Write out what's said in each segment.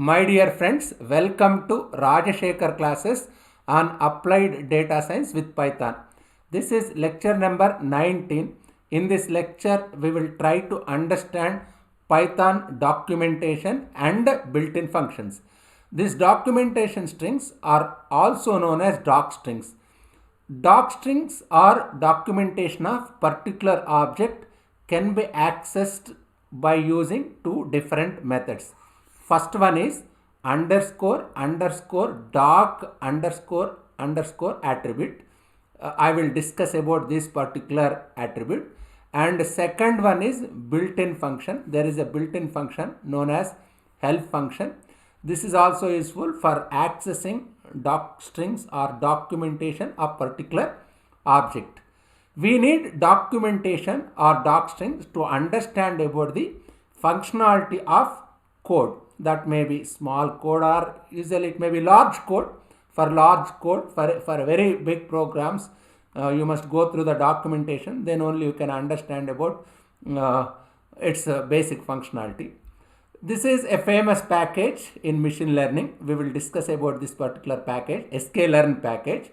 My dear friends, welcome to Rajashekhar classes on applied data science with Python. This is lecture number 19. In this lecture, we will try to understand Python documentation and built-in functions. These documentation strings are also known as doc strings. Doc strings are documentation of particular object can be accessed by using two different methods. First one is underscore doc underscore attribute. I will discuss about this particular attribute. And second one is built-in function. There is a built-in function known as help function. This is also useful for accessing doc strings or documentation of particular object. We need documentation or doc strings to understand about the functionality of code. That may be small code or usually it may be large code. For large code, for very big programs, you must go through the documentation, then only you can understand about its basic functionality. This is a famous package in machine learning. We will discuss about this particular package, sklearn package.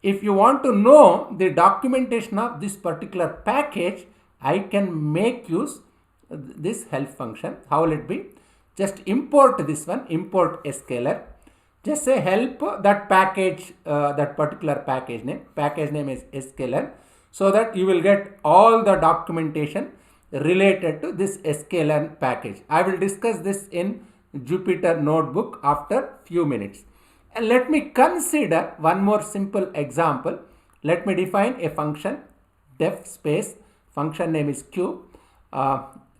If you want to know the documentation of this particular package, I can make use this help function. How will it be? Just import this one, import sklearn. Just say help that package, that particular package name. Package name is sklearn, so that you will get all the documentation related to this sklearn package. I will discuss this in Jupyter Notebook after few minutes. And let me consider one more simple example. Let me define a function, def space, function name is cube.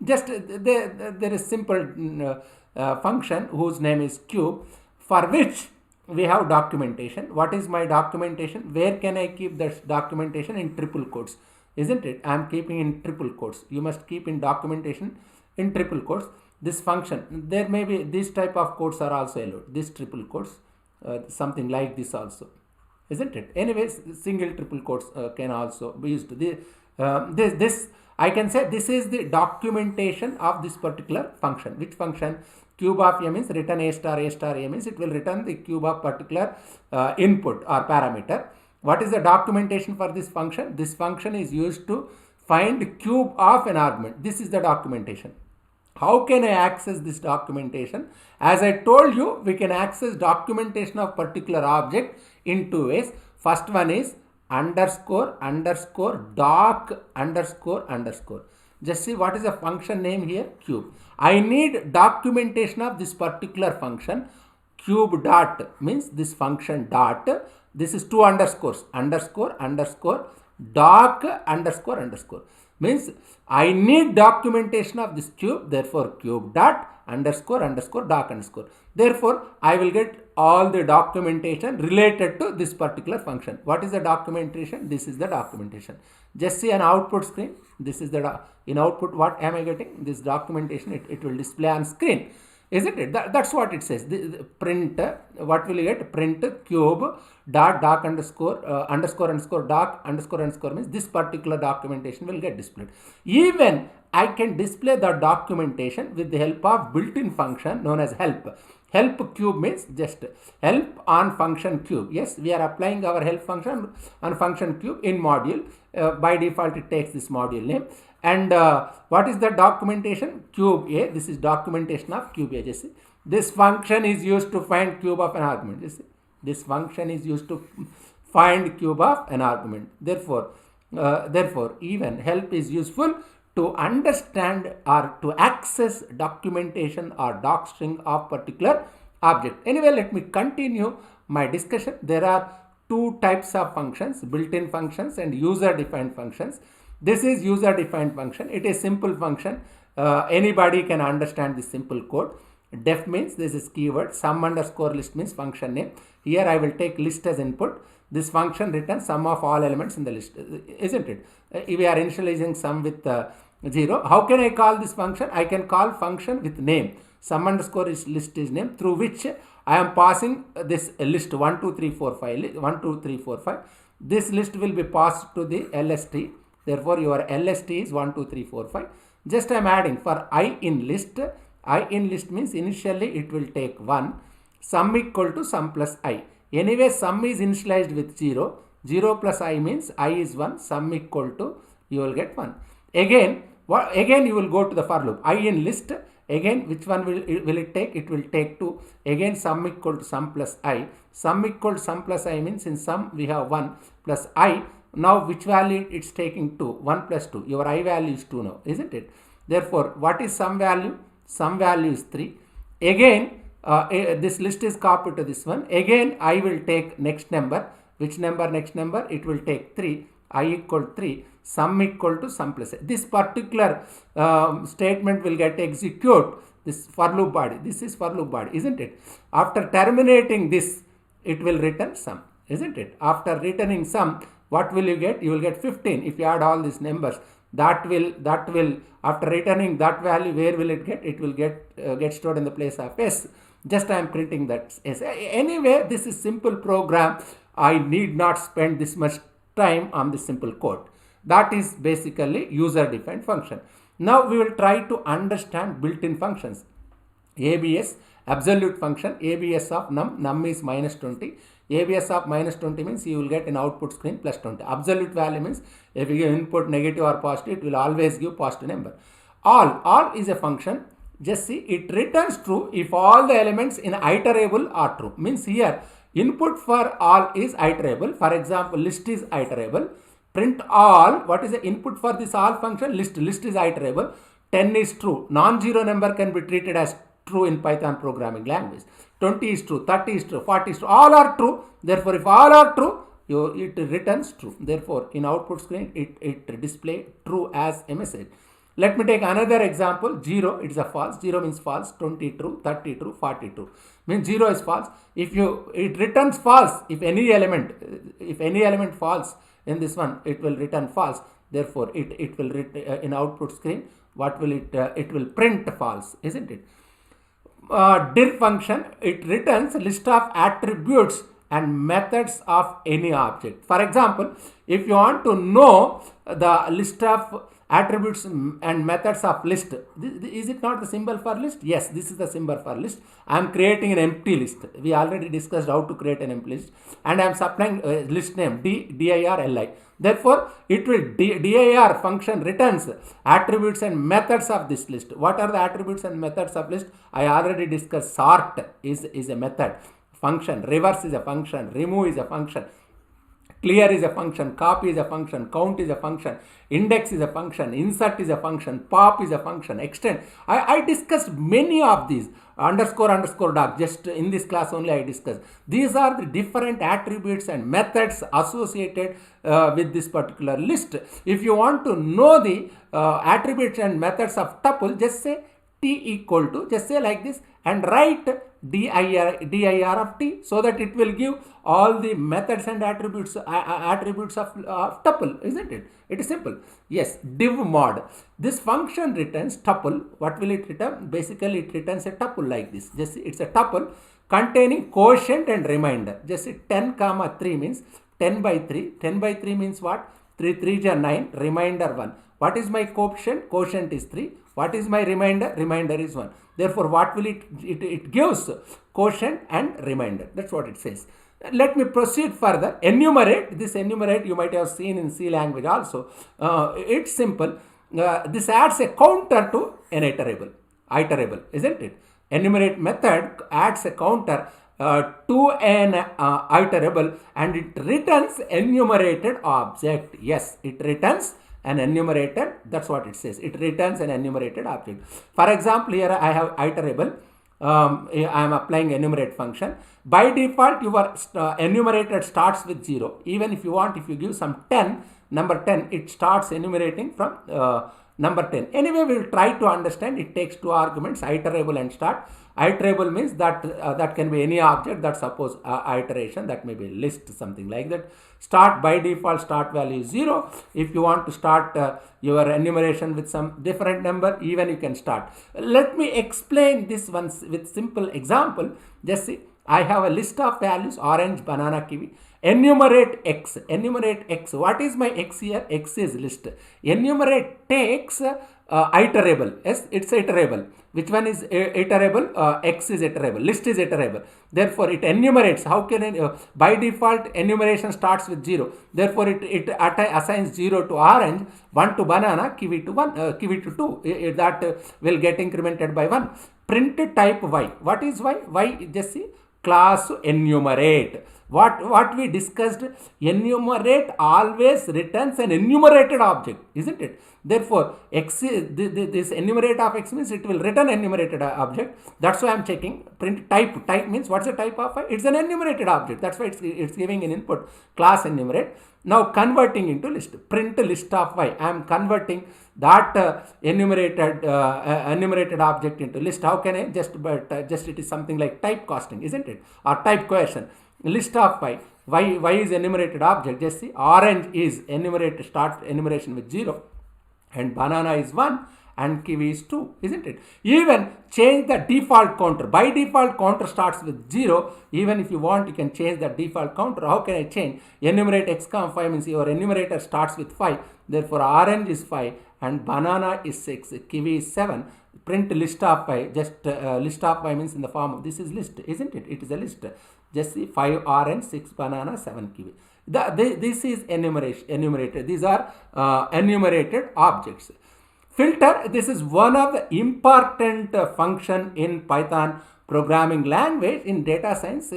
There is simple function whose name is cube, for which we have documentation. What is my documentation? Where can I keep this documentation? In triple quotes, isn't it? I am keeping in triple quotes. You must keep in documentation in triple quotes. This function, there may be this type of quotes are also allowed. This triple quotes, something like this also, isn't it? Anyways, single triple quotes can also be used. This I can say this is the documentation of this particular function. Which function? Cube of a means return a star a means it will return the cube of particular input or parameter. What is the documentation for this function? This function is used to find cube of an argument. This is the documentation. How can I access this documentation? As I told you, we can access documentation of particular object in two ways. First one is underscore doc underscore. Just see what is the function name here, cube. I need documentation of this particular function. Cube dot means this function dot. This is two underscores, underscore doc underscore means I need documentation of this cube. Therefore cube dot underscore doc underscore. Therefore I will get all the documentation related to this particular function. What is the documentation? This is the documentation. Just see an output screen. This is the in output. What am I getting? This documentation. It will display on screen, isn't it? That's what it says. The print. What will you get? Print cube dot doc underscore doc underscore means this particular documentation will get displayed. Even I can display the documentation with the help of built-in function known as help. Help cube means just help on function cube. Yes, we are applying our help function on function cube in module. By default, it takes this module name. And what is the documentation? Cube A. This is documentation of cube A. Just see. This function is used to find cube of an argument. Just see. This function is used to find cube of an argument. Therefore, even help is useful to understand or to access documentation or doc string of particular object. Anyway, let me continue my discussion. There are two types of functions, built-in functions and user-defined functions. This is user-defined function. It is simple function. Anybody can understand this simple code. Def means this is keyword. Sum underscore list means function name. Here I will take list as input. This function returns sum of all elements in the list, isn't it? We are initializing sum with 0. How can I call this function? I can call function with name. Sum underscore is list is name, through which I am passing this list 1 2 3 4 5 1 2 3 4 5. This list will be passed to the LST. Therefore your LST is 1 2 3 4 5. Just I am adding for I in list I in list means initially it will take 1, sum equal to sum plus I. Anyway, sum is initialized with 0. 0 plus I means I is 1, sum equal to, you will get 1. Again you will go to the for loop. I in list, again which one will it take? It will take 2. Again sum equal to sum plus I. Sum equal to sum plus I means in sum we have 1 plus I. Now which value it's taking? 2. 1 plus 2. Your I value is 2 now, isn't it? Therefore, what is sum value? Sum value is 3. Again, this list is copied to this one. Again, I will take next number. Which number? Next number? It will take 3. I equal 3. Sum equal to sum plus I. This particular statement will get execute this for loop body. This is for loop body, isn't it? After terminating this, it will return sum, isn't it? After returning sum, what will you get? You will get 15 if you add all these numbers. That will after returning that value, where will it get? It will get stored in the place of S. Just I am printing that S. Anyway, this is simple program. I need not spend this much time on this simple code. That is basically user defined function. Now we will try to understand built-in functions. ABS, absolute function, ABS of num is minus 20. ABS of minus 20 means you will get an output screen plus 20. Absolute value means if you give input negative or positive, it will always give positive number. All is a function. Just see, it returns true if all the elements in iterable are true. Means here input for all is iterable. For example, list is iterable. Print all. What is the input for this all function? List is iterable. 10 is true. Non-zero number can be treated as true in Python programming language. 20 is true, 30 is true, 40 is true, all are true. Therefore, if all are true, it returns true. Therefore, in output screen, it display true as a message. Let me take another example. 0, it is a false. 0 means false. 20 true, 30 true, 40 true. Means 0 is false. It returns false. If any element false in this one, it will return false. Therefore, it will in output screen. What will it will print false, isn't it? Dir function, it returns list of attributes and methods of any object. For example, if you want to know the list of attributes and methods of list, is it not the symbol for list? Yes, this is the symbol for list. I am creating an empty list. We already discussed how to create an empty list, and I am supplying a list name dir. Therefore, it will dir function returns attributes and methods of this list. What are the attributes and methods of list? I already discussed. Sort is a method function, reverse is a function, remove is a function, clear is a function, copy is a function, count is a function, index is a function, insert is a function, pop is a function, extend. I discussed many of these. Underscore doc, just in this class only I discussed. These are the different attributes and methods associated with this particular list. If you want to know the attributes and methods of tuple, just say t equal to, just say like this, and write dir of t, so that it will give all the methods and attributes of tuple, isn't it? It is simple. Yes, div mod. This function returns tuple. What will it return? Basically, it returns a tuple like this. Just it's a tuple containing quotient and remainder. Just 10 comma 3 means 10 by 3. 10 by 3 means what? 3 3 are 9. Remainder 1. What is my quotient? Quotient is 3. What is my remainder? Remainder is 1. Therefore, what will it gives? Quotient and remainder. That's what it says. Let me proceed further. Enumerate. This enumerate you might have seen in C language also. It's simple. This adds a counter to an iterable, isn't it? Enumerate method adds a counter to an iterable, and it returns enumerated object. Yes, it returns an enumerated. That's what it says. It returns an enumerated object. For example, here I have iterable. I am applying enumerate function. By default, your enumerated starts with 0. Even if you want, if you give some 10, number 10, it starts enumerating from number 10. Anyway, we will try to understand. It takes two arguments, iterable and start. Iterable means that that can be any object. That suppose iteration, that may be list, something like that. Start, by default start value is 0. If you want to start your enumeration with some different number, even you can start. Let me explain this one with simple example. Just see, I have a list of values: orange, banana, kiwi. Enumerate x. Enumerate x. What is my x here? X is list. Enumerate takes iterable. Yes, it's iterable. Which one is iterable? X is iterable. List is iterable. Therefore, it enumerates. How can it, by default enumeration starts with 0. Therefore, it assigns 0 to orange, 1 to banana, kiwi to 1, kiwi to 2. That will get incremented by 1. Print type y. What is y? Y, just see, class enumerate. What we discussed, enumerate always returns an enumerated object, isn't it? Therefore, x this enumerate of x means it will return enumerated object. That's why I'm checking. Print type. Type means what's the type of y? It's an enumerated object. That's why it's giving an input, class enumerate. Now converting into list. Print list of y. I'm converting that enumerated object into list. How can I just it is something like type casting, isn't it? Or type coercion. List of y is enumerated object. Just see, orange is enumerated, start enumeration with 0, and banana is 1, and kiwi is 2, isn't it? Even change the default counter. By default counter starts with 0. Even if you want, you can change the default counter. How can I change? Enumerate x, 5 means your enumerator starts with 5. Therefore, orange is 5 and banana is 6, kiwi is 7. Print list of y. Just list of y means in the form of, this is list, isn't it? It is a list. Just see, 5 orange, 6 banana, 7 kiwi. This is enumerated. These are enumerated objects. Filter, this is one of the important function in Python programming language. In data science,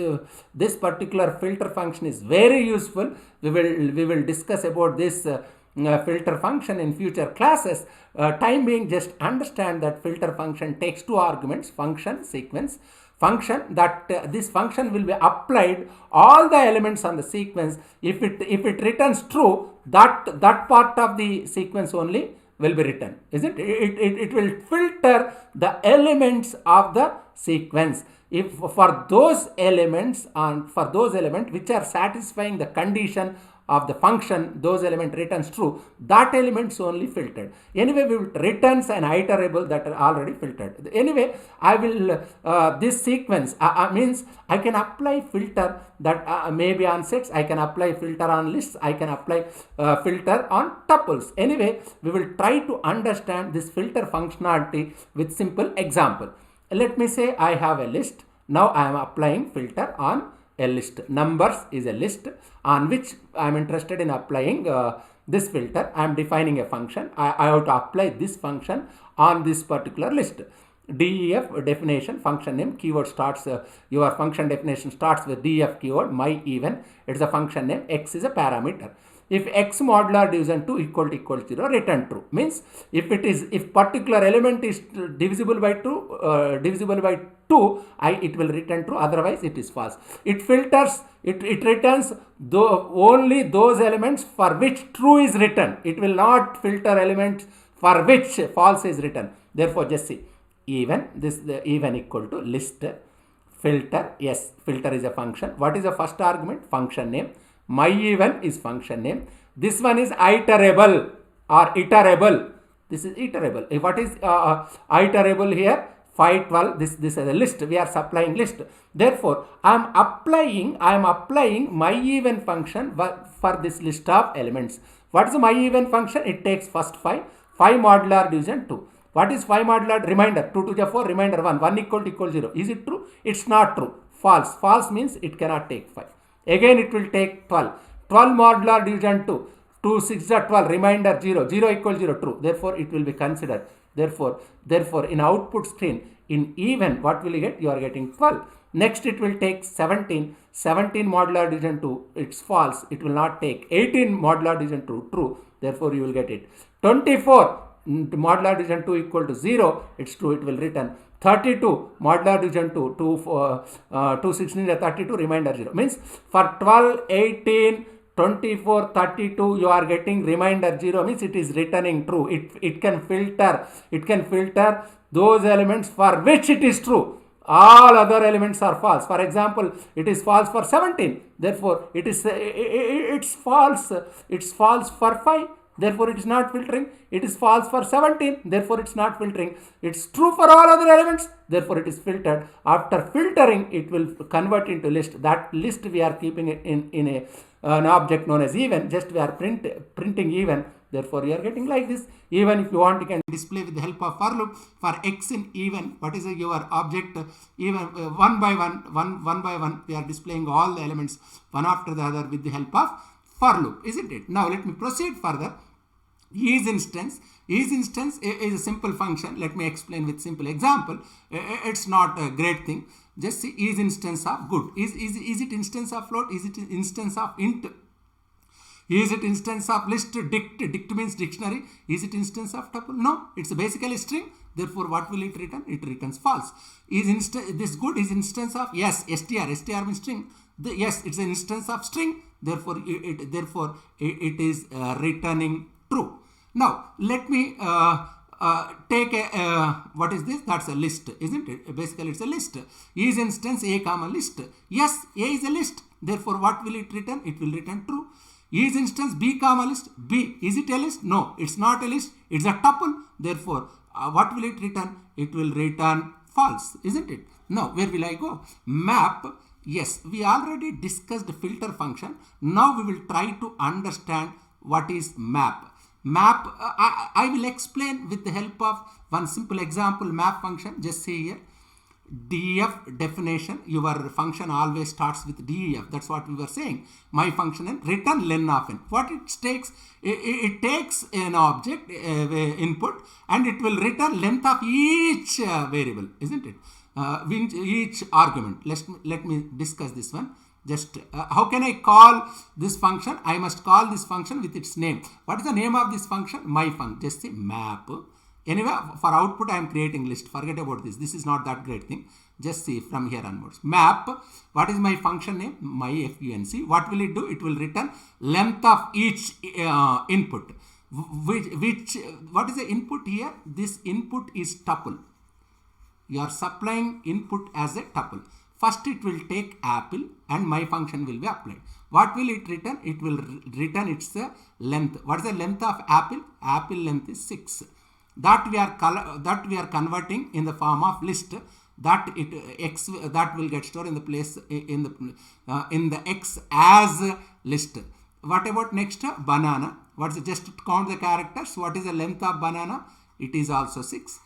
this particular filter function is very useful. We will discuss about this filter function in future classes. Time being, just understand that filter function takes 2 arguments, function, sequence. Function, that this function will be applied all the elements on the sequence. If it returns true, that part of the sequence only will be written, isn't it? It will filter the elements of the sequence. If for those elements which are satisfying the condition of the function, those element returns true, that elements only filtered. Anyway, we will returns an iterable that are already filtered. Anyway, I will this sequence means I can apply filter that maybe on sets, I can apply filter on lists, I can apply filter on tuples. Anyway, we will try to understand this filter functionality with simple example. Let me say I have a list. Now I am applying filter on a list. Numbers is a list on which I am interested in applying this filter. I am defining a function. I have to apply this function on this particular list. DEF definition, function name, keyword starts, your function definition starts with DEF keyword, my even, it's a function name, x is a parameter. If x modular division 2 equal to 0, return true. Means if particular element is divisible by 2, it will return true, otherwise it is false. It filters, it returns only those elements for which true is written. It will not filter elements for which false is written. Therefore, just see, even, the even equal to list, filter, yes, filter is a function. What is the first argument? Function name. My even is function name. This one is iterable or iterable. This is iterable. What is iterable here? 5, 12. This is a list. We are supplying list. Therefore, I am applying my even function for this list of elements. What is my even function? It takes first 5 modular division 2. What is 5 modular? Remainder 2 to the 4. Remainder 1. 1 equal to 0. Is it true? It's not true. False. False means it cannot take 5. Again, it will take 12. 12 modular division 2. 2 6 are 12. Remainder 0. 0 equals 0. True. Therefore, it will be considered. Therefore, in output screen, in even, what will you get? You are getting 12. Next, it will take 17. 17 modular division 2. It's false. It will not take. 18 modular division 2. True. Therefore, you will get it. 24 modular division 2 equal to 0. It's true. It will return. 32 modular division 2, 2 16 32, remainder 0. Means for 12, 18, 24, 32, you are getting remainder 0, means it is returning true. It can filter those elements for which it is true. All other elements are false. For example, it is false for 17. Therefore, it's false for 5. Therefore, it is not filtering. It is false for 17. Therefore, it's not filtering. It's true for all other elements. Therefore, it is filtered. After filtering, it will convert into list. That list we are keeping it in an object known as even. Just we are printing even. Therefore, you are getting like this. Even if you want, you can display with the help of for loop for x in even. What is your object? Even one by one, we are displaying all the elements one after the other with the help of for loop, isn't it? Now let me proceed further. Is instance is a simple function. Let me explain with simple example. It's not a great thing. Just see, is instance of good. Is it instance of float? Is it instance of int? Is it instance of list? Dict means dictionary. Is it instance of tuple? No, it's basically a string. Therefore, what will it return? It returns false. Is this good? Is instance of, yes, str means string. Yes, it's an instance of string. Therefore, it is returning true. Now, let me take what is this? That's a list, isn't it? Basically, it's a list. Is instance a comma list? Yes, a is a list. Therefore, what will it return? It will return true. Is instance b comma list? B, is it a list? No, it's not a list. It's a tuple. Therefore, what will it return? It will return false, isn't it? Now, where will I go? Map. Yes, we already discussed filter function. Now we will try to understand what is map. Map, I will explain with the help of one simple example map function. Just see here. Def definition, your function always starts with def. That's what we were saying. My function and return len of n. What it takes, it takes an object input and it will return length of each variable, isn't it? Each argument. Let me discuss this one. Just how can I call this function? I must call this function with its name. What is the name of this function? My function. Just say map. Anyway, for output, I am creating list. Forget about this. This is not that great thing. Just see from here onwards. Map. What is my function name? My func. What will it do? It will return length of each input. What is the input here? This input is tuple. You are supplying input as a tuple. First, it will take apple and my function will be applied. What will it return? It will return its length. What is the length of apple? Apple length is 6. That we are converting in the form of list. That will get stored in the place in the x as list. What about next? Banana. What is it? Just to count the characters. What is the length of banana? It is also 6.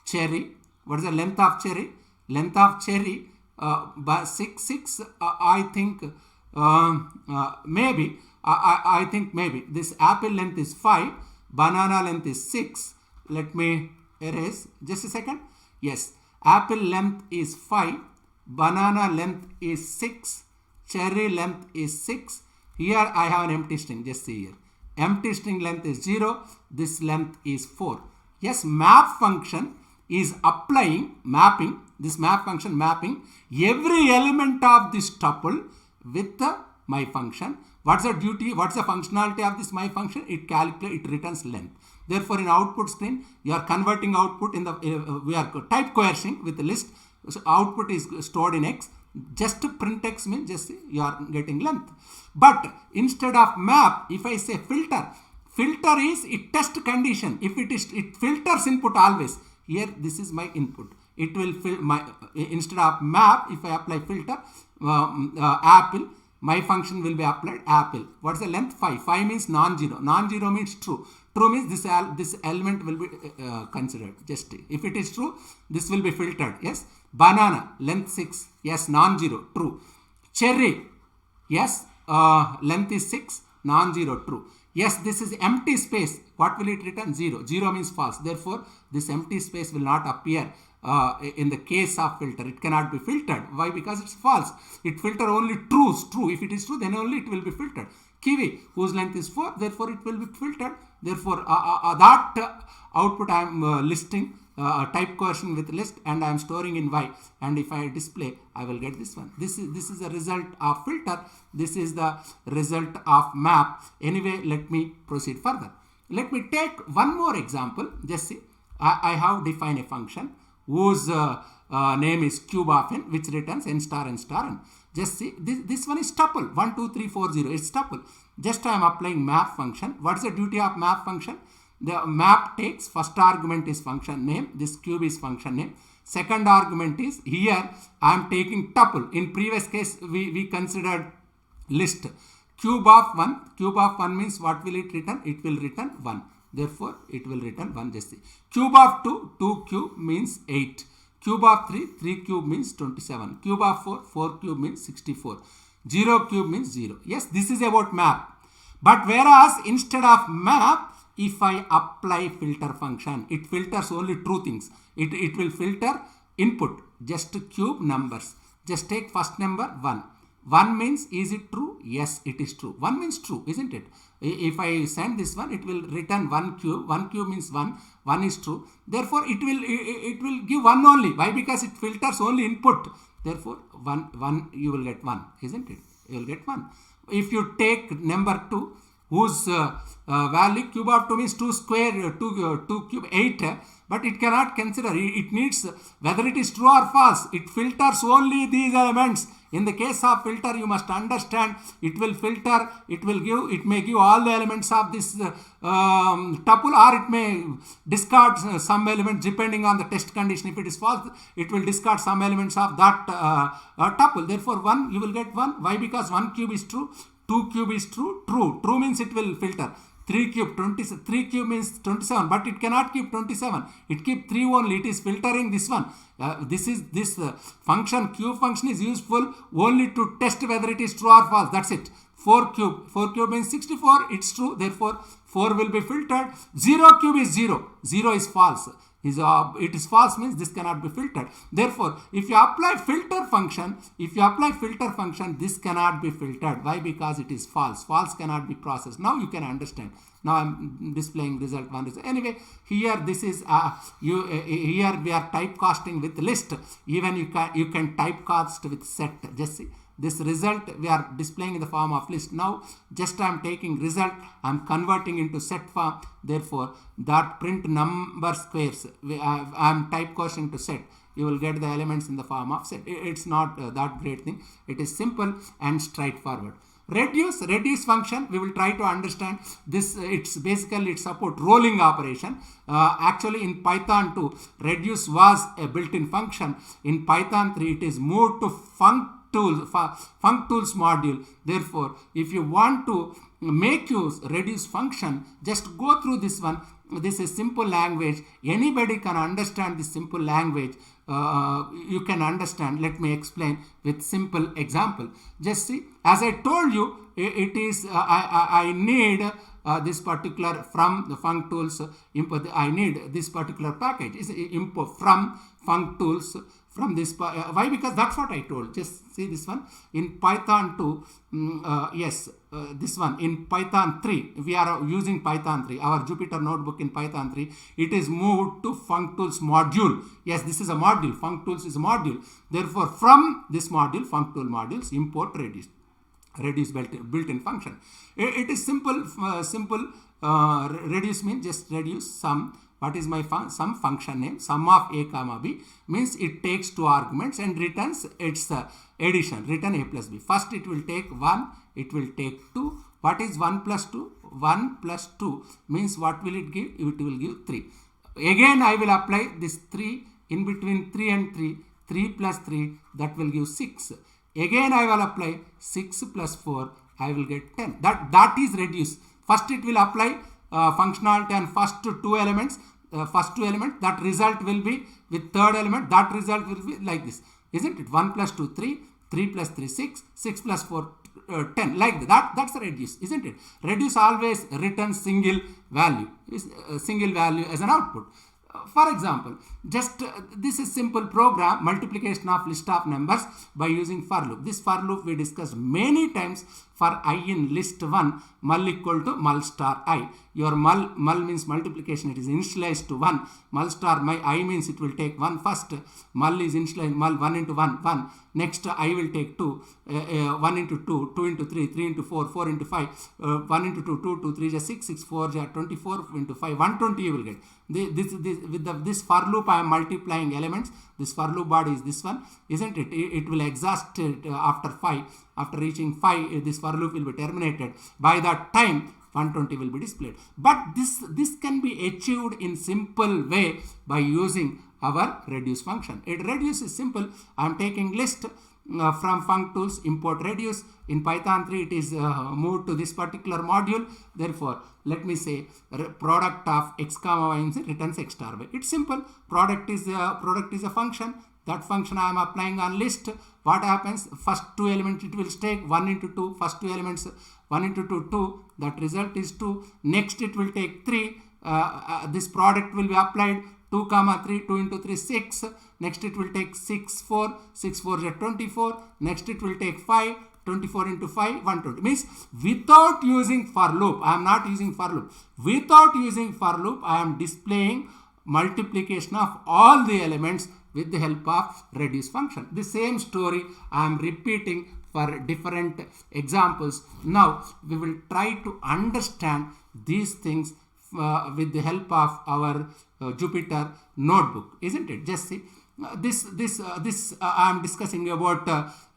Cherry. What is the length of cherry? Length of cherry. 6. I think maybe. I think maybe this apple length is 5. Banana length is 6. Let me erase. Just a second. Yes. Apple length is 5. Banana length is 6. Cherry length is 6. Here I have an empty string. Just see here. Empty string length is 0. This length is 4. Yes. Map function is applying mapping. This map function mapping every element of this tuple with my function. What's the duty? What's the functionality of this my function? It calculates, it returns length. Therefore, in output screen, you are converting output in the, we are type coercing with the list. So, output is stored in X. Just print X means just you are getting length. But instead of map, if I say filter, filter is it test condition. If it filters input always. Here, this is my input. It will fill my, instead of map, if I apply filter, apple, my function will be applied apple. What's the length? 5. 5 means non-zero. Non-zero means true. True means this element will be considered. Just if it is true, this will be filtered. Yes. Banana length 6. Yes. Non-zero. True. Cherry. Yes. Length is 6. Non-zero. True. Yes. This is empty space. What will it return? 0. 0 means false. Therefore, this empty space will not appear in the case of filter. It cannot be filtered. Why? Because it's false. It filter only trues. True. If it is true, then only it will be filtered. Kiwi, whose length is 4, therefore it will be filtered. Therefore, that output I am listing, type coercion with list, and I am storing in Y. And if I display, I will get this one. This is the result of filter. This is the result of map. Anyway, let me proceed further. Let me take one more example. Just see, I have defined a function whose name is cube of n, which returns n star n star n. Just see, this one is tuple. 1, 2, 3, 4, 0. It's tuple. Just I am applying map function. What's the duty of map function? The map takes first argument is function name. This cube is function name. Second argument is here I am taking tuple. In previous case we considered list. cube of 1 means what will it return? It will return 1. Therefore, it will return 1. Just see. Cube of 2 cube means 8. Cube of 3 cube means 27. Cube of 4 cube means 64. 0 cube means 0. Yes, this is about map. But whereas instead of map, if I apply filter function, it filters only true things. It will filter input, just cube numbers. Just take first number 1. 1 means, is it true? Yes, it is true. 1 means true, isn't it? If I send this one, it will return 1 cube. 1 cube means 1. 1 is true. Therefore, it will give 1 only. Why? Because it filters only input. Therefore, 1 you will get 1, isn't it? You will get 1. If you take number 2, whose value cube of 2 means 2 square, 2 cube 8, but it cannot consider, it needs whether it is true or false. It filters only these elements. In the case of filter, you must understand, it will filter, it may give all the elements of this tuple, or it may discard some elements depending on the test condition. If it is false, it will discard some elements of that tuple. Therefore, 1, you will get 1. Why? Because 1 cube is true, 2 cube is true. True means it will filter. 3 cube, 3 cube means 27, but it cannot keep 27. It keep 3 only. It is filtering this one. This function, cube function, is useful only to test whether it is true or false. That's it. 4 cube means 64. It's true. Therefore, 4 will be filtered. 0 cube is 0. 0 is false. It is false means this cannot be filtered. Therefore, if you apply filter function, this cannot be filtered. Why? Because it is false. False cannot be processed. Now you can understand. Now I'm displaying result 1. Anyway, here this is here we are typecasting with list. Even you can typecast with set. Just see. This result we are displaying in the form of list. Now just I am taking result, I am converting into set form. Therefore, that print number squares, I am typecasting to set. You will get the elements in the form of set. It's not that great thing. It is simple and straightforward. Reduce function, we will try to understand this. It's basically, it support rolling operation. Actually in Python 2, reduce was a built-in function. In Python 3, it is moved to functools module. Therefore, if you want to make use reduce function, just go through this one. This is simple language. Anybody can understand this simple language. You can understand. Let me explain with simple example. Just see, as I told you, it is I need this particular from the functools import. I need this particular package is import from functools. From this, why? Because that's what I told. Just see this one in Python 2. Yes, this one in Python 3. We are using Python 3. Our Jupyter notebook in Python 3. It is moved to functools module. Yes, this is a module. Functools is a module. Therefore, from this module, functool modules, import reduce built-in function. It is simple. Reduce means just reduce sum. What is my some function name? Sum of a comma b means it takes 2 arguments and returns its addition. Return a plus b. First it will take 1. It will take 2. What is 1 plus 2? 1 plus 2 means what will it give? It will give 3. Again I will apply this 3 in between 3 and 3. 3 plus 3, that will give 6. Again I will apply 6 plus 4. I will get 10. That is reduce. First it will apply functionality and first 2 elements. That result will be with third element. That result will be like this, isn't it? 1 plus 2 3, 3 plus 3 6, 6 plus 4 10, like that. That's the reduce, isn't it? Reduce always returns single value as an output. For example, just this is simple program, multiplication of list of numbers by using for loop. This for loop we discussed many times. For I in list 1, mul equal to mul star I. Your mul means multiplication. It is initialized to 1. Mul star my I means it will take 1 first. Mul is initialized, mul 1 into 1, 1. Next I will take 2, 1 into 2, 2 into 3, 3 into 4, 4 into 5, 1 into 2, 2, 2, 3 is 6, 6, 4 is 24 into 5, 120 you will get. With this for loop I am multiplying elements. This for loop body is this one, isn't it? It will exhaust after 5. After reaching 5, this for loop will be terminated. By that time, 120 will be displayed. But this can be achieved in simple way by using our reduce function. Reduce is simple. I am taking list. from functools import reduce. In Python 3 it is moved to this particular module. Therefore, let me say product of x comma y returns x star y. It's simple. Product is a function. That function I am applying on list. What happens? First two elements it will take 1 into 2. First two elements 1 into 2 2. That result is 2. Next it will take 3. This product will be applied 2 comma 3, 2 into 3 6. Next it will take 6 4. 6 4 is 24. Next it will take 5. 24 into 5 120 means without using for loop. I am not using for loop. Without using for loop I am displaying multiplication of all the elements with the help of reduce function. The same story I am repeating for different examples. Now we will try to understand these things with the help of our Jupyter notebook, isn't it? Just see. This I am discussing about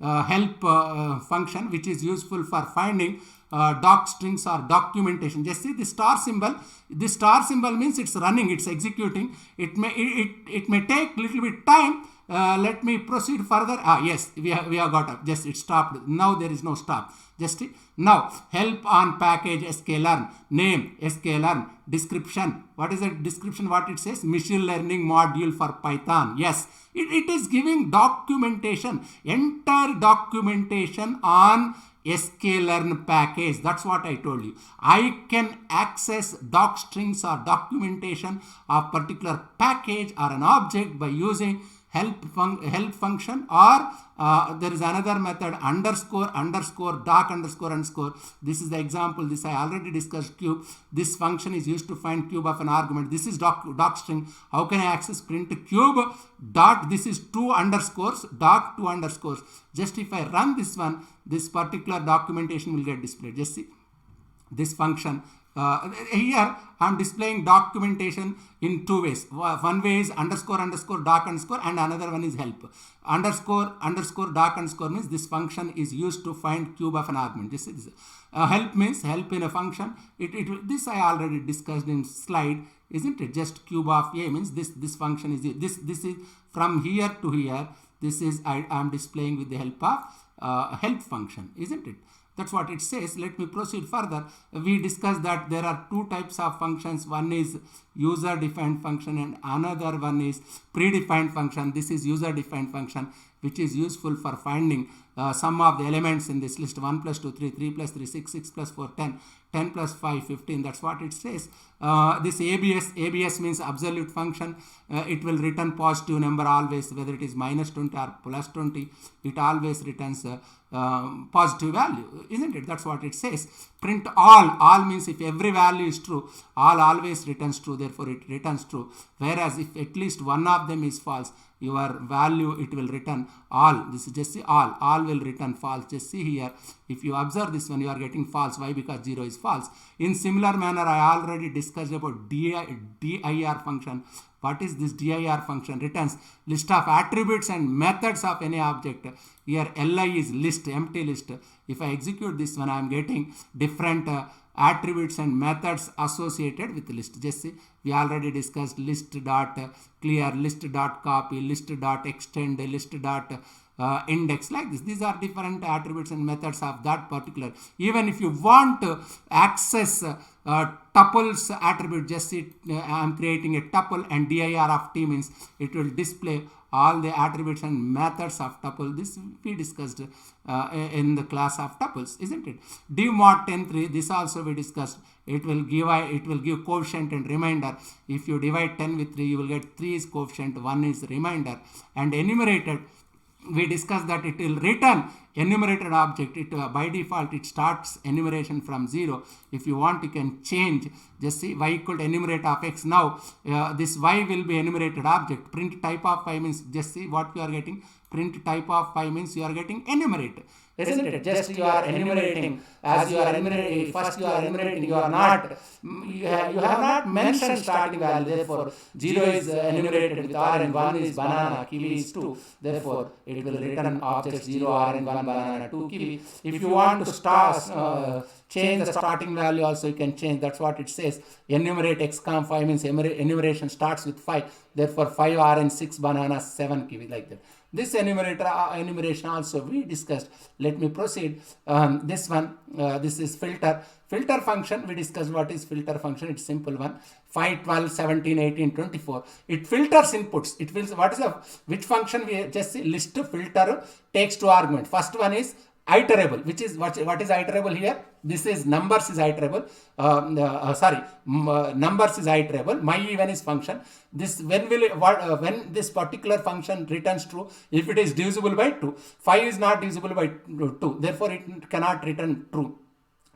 help function, which is useful for finding doc strings or documentation. Just see the star symbol. The star symbol means it's running, it's executing. It may take little bit time. Let me proceed further. Yes, we have got up. Just it stopped. Now there is no stop. Just now help on package sklearn, name sklearn, description. What is the description? What it says? Machine learning module for Python. Yes, it is giving documentation, entire documentation on sklearn package. That's what I told you. I can access doc strings or documentation of particular package or an object by using help function, or there is another method underscore doc underscore. This is the example. This I already discussed. Cube. This function is used to find cube of an argument. This is doc string. How can I access print cube dot? This is 2 underscores doc 2 underscores. Just if I run this one, this particular documentation will get displayed. Just see this function. Here I am displaying documentation in 2 ways. One way is underscore doc underscore, and another one is help. Underscore doc underscore means this function is used to find cube of an argument. This is help means help in a function. This I already discussed in slide, isn't it? Just cube of a means this function is this is from here to here. This is I am displaying with the help of help function, isn't it? That's what it says. Let me proceed further. We discussed that there are 2 types of functions. One is user defined function and another one is predefined function. This is user defined function, which is useful for finding sum of the elements in this list. 1 plus 2 3, 3 plus 3 6, 6 plus 4 10, 10 plus 5 15. That's what it says. This ABS means absolute function. It will return positive number always, whether it is minus 20 or plus 20. It always returns positive value, isn't it? That's what it says. Print all means if every value is true, all always returns true, therefore it returns true. Whereas if at least one of them is false, your value it will return all. This is just see all will return false. Just see here, if you observe this one, you are getting false. Why? Because 0 is false. In similar manner, I already discussed about dir function. What is this dir function? Returns list of attributes and methods of any object. Here li is list, empty list. If I execute this one, I am getting different attributes and methods associated with the list. Just see, we already discussed list dot clear, list dot copy, list dot extend, list dot index, like this. These are different attributes and methods of that particular. Even if you want to access tuples attribute, just see, I am creating a tuple, and dir of t means it will display all the attributes and methods of tuple. This we discussed in the class of tuples, isn't it? Div mod 10.3, this also we discussed. It will give coefficient and remainder. If you divide 10 with 3, you will get 3 is coefficient, 1 is remainder. And enumerated, we discussed that it will return enumerated object. It by default it starts enumeration from 0. If you want, you can change. Just see, y equal to enumerate of x. Now this y will be enumerated object. Print type of y means, just see what you are getting. Print type of y means you are getting enumerate, isn't it? Just you are enumerating. As you are enumerating, first you are enumerating, you are not, you have not mentioned starting value. Therefore 0 is enumerated with r and 1 is banana, kiwi is 2. Therefore it will return object 0 r and 1 banana 2 kiwi. If you want to start change the starting value also, you can change. That's what it says. Enumerate x comma 5 means enumeration starts with 5. Therefore 5 r and 6 banana 7 kiwi, like that. This enumeration also we discussed. Let me proceed. This one, this is filter. Filter function, we discussed what is filter function. It's simple one. 5, 12, 17, 18, 24. It filters inputs. It will, what is which function we just see? List filter takes 2 arguments. First one is iterable, which is what is iterable here? This is numbers is iterable. Numbers is iterable. My even is function. This when will it, when this particular function returns true if it is divisible by 2. 5 is not divisible by 2. Therefore, it cannot return true.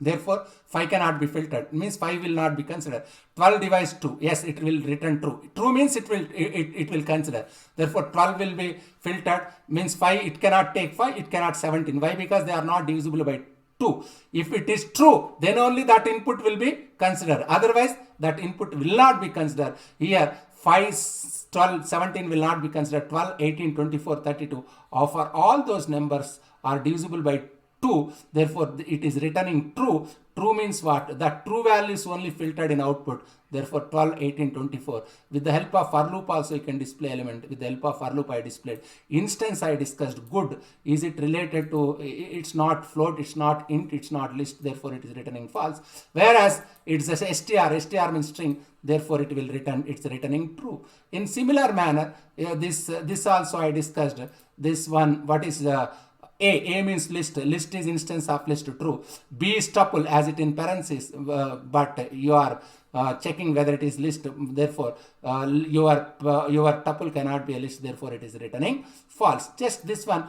Therefore, 5 cannot be filtered. It means 5 will not be considered. 12 divides 2. Yes, it will return true. True means it will consider. Therefore, 12 will be filtered. Means 5, it cannot take 5, it cannot 17. Why? Because they are not divisible by 2. If it is true, then only that input will be considered. Otherwise, that input will not be considered. Here, 5, 12, 17 will not be considered. 12, 18, 24, 32. For all those numbers are divisible by 2, therefore it is returning true. True means what? That true value is only filtered in output. Therefore 12, 18, 24. With the help of for loop also you can display element. With the help of for loop I displayed. Instance I discussed. Good. Is it related to, it's not float, it's not int, it's not list, therefore it is returning false. Whereas it's a str means string, therefore it will return, it's returning true. In similar manner, this also I discussed. This one, what is the A means list. List is instance of list, true. B is tuple as it in parentheses, but you are checking whether it is list. Therefore, your tuple cannot be a list. Therefore, it is returning false. Just this one.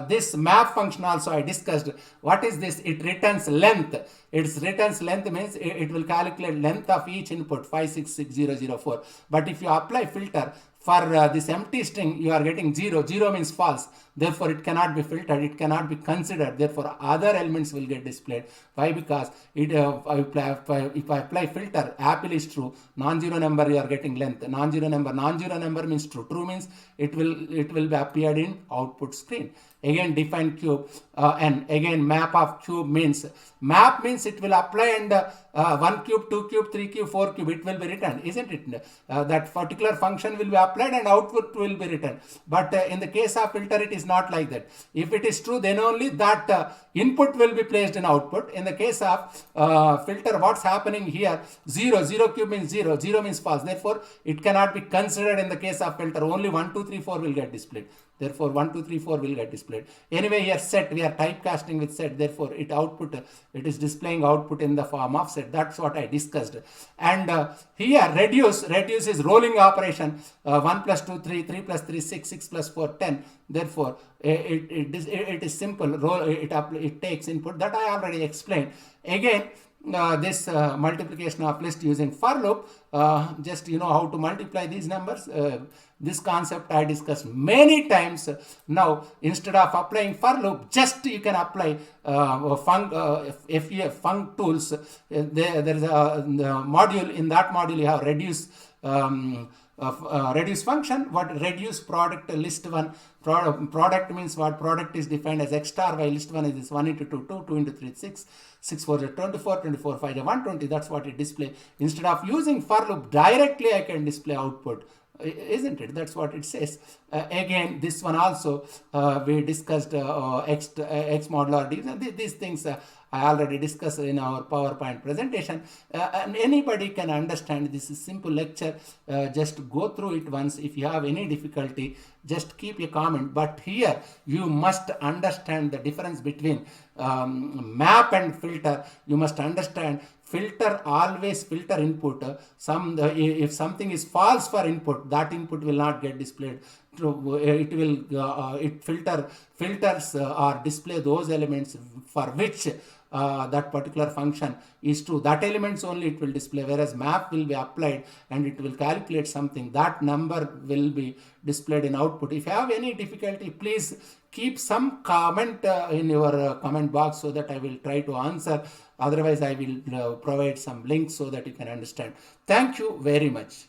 This map function also I discussed. What is this? It returns length. Its returns length means it will calculate length of each input 566004. But if you apply filter for this empty string, you are getting 0. 0 means false. Therefore, it cannot be filtered. It cannot be considered. Therefore, other elements will get displayed. Why? Because it, if I apply filter, apple is true. Non-zero number, you are getting length. Non-zero number means true. True means it will be appeared in output screen. Again, define cube, and again map of cube means it will apply and 1 cube, 2 cube, 3 cube, 4 cube, it will be written, isn't it? That particular function will be applied and output will be written. But in the case of filter, it is not like that. If it is true, then only that input will be placed in output. In the case of filter, what's happening here? 0 cube means 0 means false. Therefore, it cannot be considered in the case of filter. Only 1, 2, 3, 4 will get displayed. Therefore, 1, 2, 3, 4 will get displayed. Anyway, here set, we are typecasting with set. Therefore, it is displaying output in the form of set. That's what I discussed. And here, reduce is rolling operation. 1 plus 2, 3, 3 plus 3, 6, 6 plus 4, 10. Therefore, it is simple. It takes input. That I already explained. Again, this multiplication of list using for loop, just you know how to multiply these numbers. This concept I discussed many times. Now, instead of applying for loop, just you can apply func tools. There is a module. In that module, you have reduce. Reduce function. What reduce product list one? Product means what? Product is defined as x star, while list one is this 1 into 2, 2, 2 into 3, 6, 6 4 is 24, 24 5 is 120. That's what it display. Instead of using for loop directly, I can display output. Isn't it? That's what it says. Again, this one also we discussed X modular. These things I already discussed in our PowerPoint presentation, and anybody can understand. This is simple lecture. Just go through it once. If you have any difficulty, just keep a comment. But here you must understand the difference between map and filter. You must understand. Filter always filter input. If something is false for input, that input will not get displayed. It will filters or display those elements for which that particular function is true. That elements only it will display, whereas map will be applied and it will calculate something. That number will be displayed in output. If you have any difficulty, please keep some comment in your comment box so that I will try to answer. Otherwise, I will provide some links so that you can understand. Thank you very much.